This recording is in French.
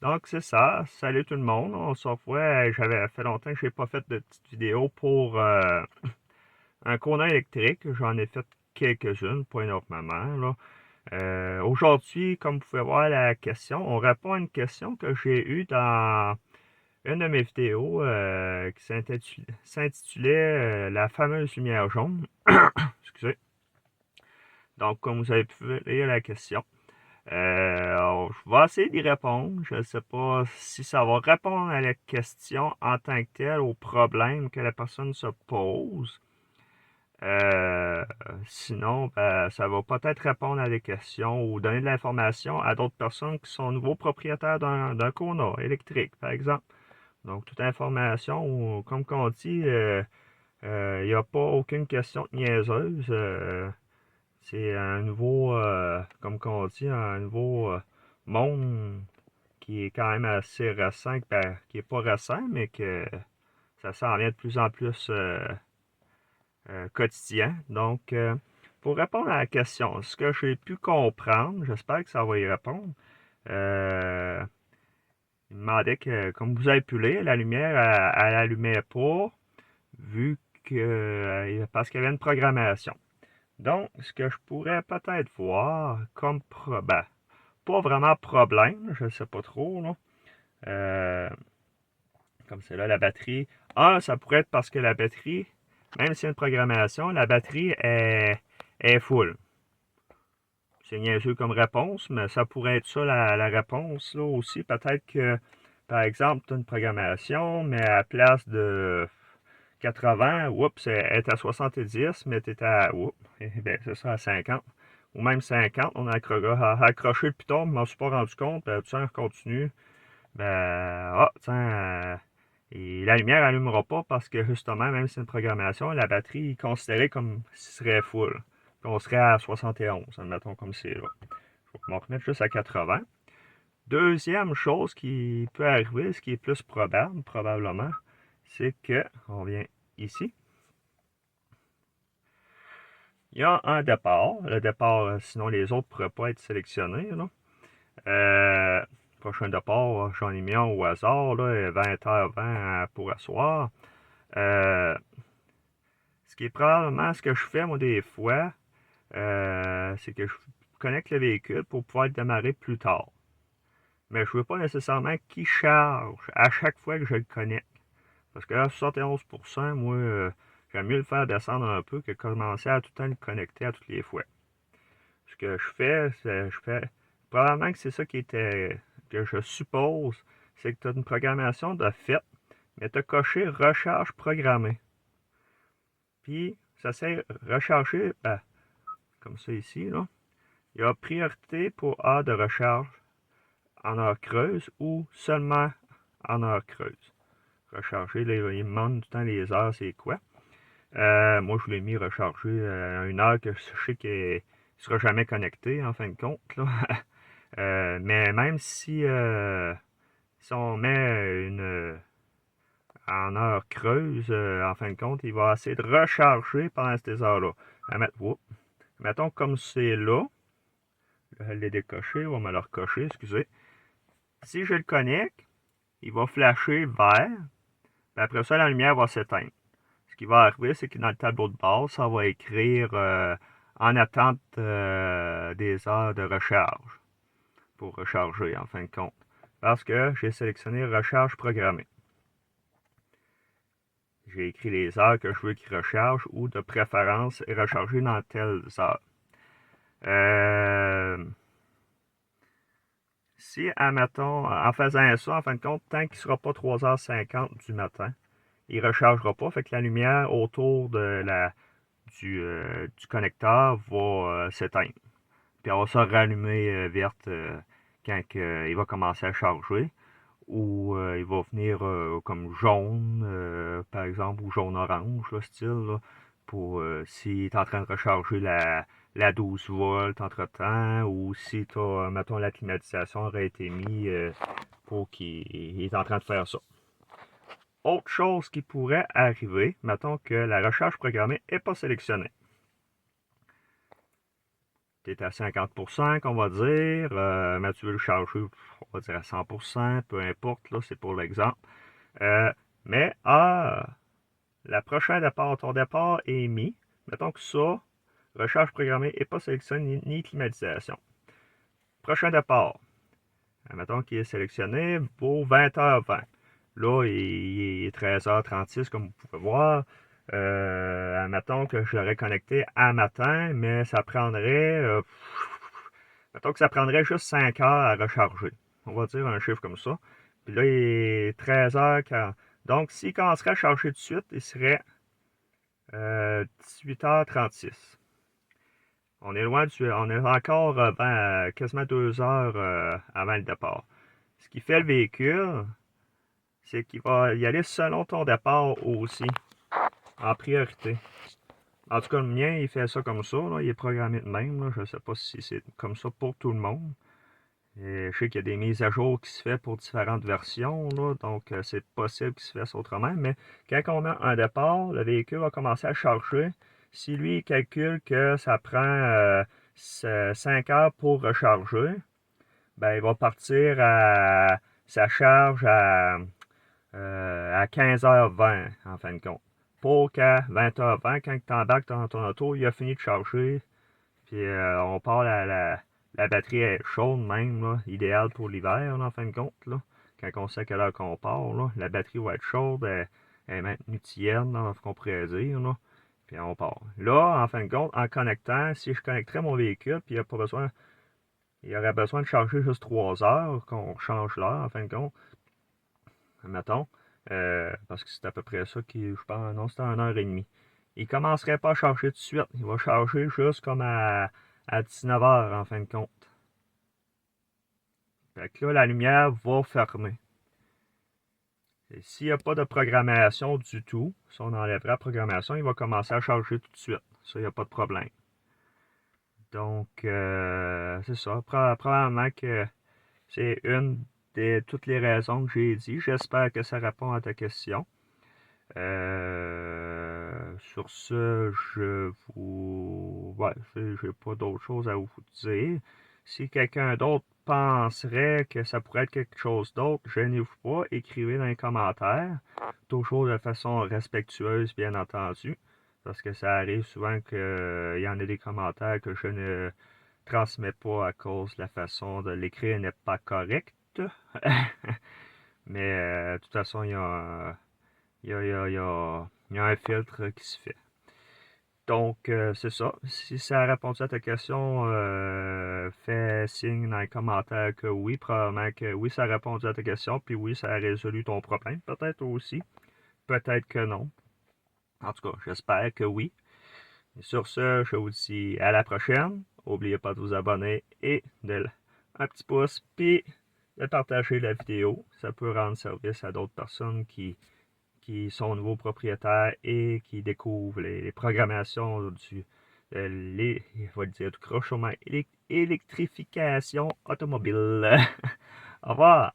Donc, c'est ça. Salut tout le monde. On se revoit. J'avais fait longtemps que je n'ai pas fait de petite vidéo pour un courant électrique. J'en ai fait quelques-unes, pas énormément, là. Aujourd'hui, comme vous pouvez voir la question, on répond à une question que j'ai eue dans une de mes vidéos qui s'intitulait La fameuse lumière jaune. Excusez. Donc, comme vous avez pu lire la question. Alors, je vais essayer d'y répondre. Je ne sais pas si ça va répondre à la question en tant que telle, au problème que la personne se pose. Euh, Sinon, ben, ça va peut-être répondre à des questions ou donner de l'information à d'autres personnes qui sont nouveaux propriétaires d'un Kona électrique, par exemple. Donc, toute information, ou, comme on dit, il n'y a pas aucune question niaiseuse. C'est un nouveau, comme on dit, un nouveau monde qui est quand même assez récent, ben, qui est pas récent, mais que ça s'en vient de plus en plus quotidien. Donc, pour répondre à la question, ce que j'ai pu comprendre, j'espère que ça va y répondre. Euh, il demandait que, comme vous avez pu lire, la lumière, elle allumait pas, vu que, parce qu'il y avait une programmation. Donc, ce que je pourrais peut-être voir comme ben, pas vraiment problème, je sais pas trop, là. Euh, Comme c'est là, la batterie. Ça pourrait être parce que la batterie, même si c'est une programmation, la batterie est full. C'est niaiseux comme réponse, mais ça pourrait être ça la réponse là aussi. Peut-être que, par exemple, tu as une programmation, mais à la place de 80, oups, elle est à 70, mais tu es à, oups, ben, c'est ça, à 50. Ou même 50, on a accroché le piton, je m'en suis pas rendu compte, tiens, on continue. Ben, tiens, et la lumière n'allumera pas parce que justement, même si c'est une programmation, la batterie est considérée comme si ce serait full. Qu'on serait à 71, admettons comme c'est là. Je vais m'en remettre juste à 80. Deuxième chose qui peut arriver, ce qui est plus probable, probablement, c'est que, on vient ici, il y a un départ. Le départ, sinon les autres ne pourraient pas être sélectionnés, là. Prochain départ, j'en ai mis un au hasard, là, 20h20 pour asseoir. Ce qui est probablement ce que je fais, moi, des fois, c'est que je connecte le véhicule pour pouvoir le démarrer plus tard. Mais je ne veux pas nécessairement qu'il charge à chaque fois que je le connecte. Parce que là, 71%, moi, j'aime mieux le faire descendre un peu que commencer à tout le temps le connecter à toutes les fois. Ce que je fais, c'est je fais. Probablement que c'est ça qui était. Que je suppose, c'est que tu as une programmation de fait, mais tu as coché recharge programmée. Puis, ça sert recharger, ben, comme ça ici, là. Il y a priorité pour heure de recharge en heure creuse ou seulement en heure creuse. Recharger, là, il me demande tout le temps les heures, c'est quoi. Moi, je l'ai mis recharger à une heure que je sais qu'il ne sera jamais connecté, en fin de compte, là. Mais même si on met en heure creuse, en fin de compte, il va essayer de recharger pendant ces heures-là. Mettons comme c'est là, je l'ai décoché, on va me le recocher, excusez. Si je le connecte, il va flasher vert, puis après ça, la lumière va s'éteindre. Ce qui va arriver, c'est que dans le tableau de base, ça va écrire en attente des heures de recharge pour recharger en fin de compte. Parce que j'ai sélectionné recharge programmée. J'ai écrit les heures que je veux qu'il recharge ou de préférence recharger dans telles heures. Si, admettons, en faisant ça, en fin de compte, tant qu'il ne sera pas 3h50 du matin, il ne rechargera pas. Fait que la lumière autour de du connecteur va s'éteindre. Puis elle va se rallumer verte quand il va commencer à charger. Ou il va venir comme jaune, par exemple, ou jaune-orange, là, style, là, pour s'il est en train de recharger la 12 volts entre-temps, ou si mettons, la climatisation aurait été mise pour qu'il est en train de faire ça. Autre chose qui pourrait arriver, mettons que la recharge programmée n'est pas sélectionnée. tu es à 50%, qu'on va dire, mais tu veux le charger, on va dire à 100%, peu importe, là, c'est pour l'exemple. Mais la prochaine départ, ton départ est mis. Mettons que ça, recharge programmée et pas sélectionné ni climatisation. Prochain départ. Mettons qu'il est sélectionné pour 20h20. Là, il est 13h36, comme vous pouvez voir. Admettons que je l'aurais connecté à matin, mais ça prendrait... mettons que ça prendrait juste 5 heures à recharger. On va dire un chiffre comme ça. Puis là, il est 13h40. Donc, s'il commencerait à charger tout de suite, il serait 18h36. On est loin on est encore quasiment 2 heures avant le départ. Ce qui fait le véhicule, c'est qu'il va y aller selon ton départ aussi, en priorité. En tout cas, le mien, il fait ça comme ça, là. Il est programmé de même, là. Je ne sais pas si c'est comme ça pour tout le monde. Et je sais qu'il y a des mises à jour qui se font pour différentes versions, là, donc c'est possible qu'il se fasse autrement. Mais quand on met un départ, le véhicule va commencer à charger. Si lui, il calcule que ça prend 5 heures pour recharger, ben, il va partir à sa charge à 15h20, en fin de compte. Pour qu'à 20h20, quand tu embarques dans ton auto, il a fini de charger. Puis on part la batterie est chaude même, là, idéal pour l'hiver, en fin de compte. Là. Quand on sait à quelle heure qu'on part, là, la batterie va être chaude, elle est maintenue tiède, dans ce qu'on pourrait dire. Là. Puis on part. Là, en fin de compte, en connectant, si je connecterais mon véhicule, puis il y aurait besoin de charger juste 3 heures, qu'on change l'heure, en fin de compte, mettons, parce que c'est à peu près ça qui, je pense, non, c'était 1h30. Il commencerait pas à charger tout de suite. Il va charger juste comme à 19h en fin de compte. Fait que là, la lumière va fermer. Et s'il n'y a pas de programmation du tout, si on enlèverait la programmation, il va commencer à charger tout de suite. Ça, il n'y a pas de problème. Donc, c'est ça. Probablement que c'est une de toutes les raisons que j'ai dit. J'espère que ça répond à ta question. Sur ce, j'ai pas d'autre chose à vous dire. Si quelqu'un d'autre penserait que ça pourrait être quelque chose d'autre, gênez-vous pas, écrivez dans les commentaires. Toujours de façon respectueuse, bien entendu. Parce que ça arrive souvent qu'il y en a des commentaires que je ne transmets pas à cause de la façon de l'écrire n'est pas correcte. Mais de toute façon, il y a un filtre qui se fait. Donc, c'est ça. Si ça a répondu à ta question, fais signe dans les commentaires que oui, probablement que oui, ça a répondu à ta question, puis oui, ça a résolu ton problème. Peut-être aussi, peut-être que non. En tout cas, j'espère que oui. Et sur ce, je vous dis à la prochaine. N'oubliez pas de vous abonner et de un petit pouce, puis de partager la vidéo. Ça peut rendre service à d'autres personnes qui sont nouveaux propriétaires et qui découvrent les programmations je vais dire, du crochement électrification automobile. Au revoir!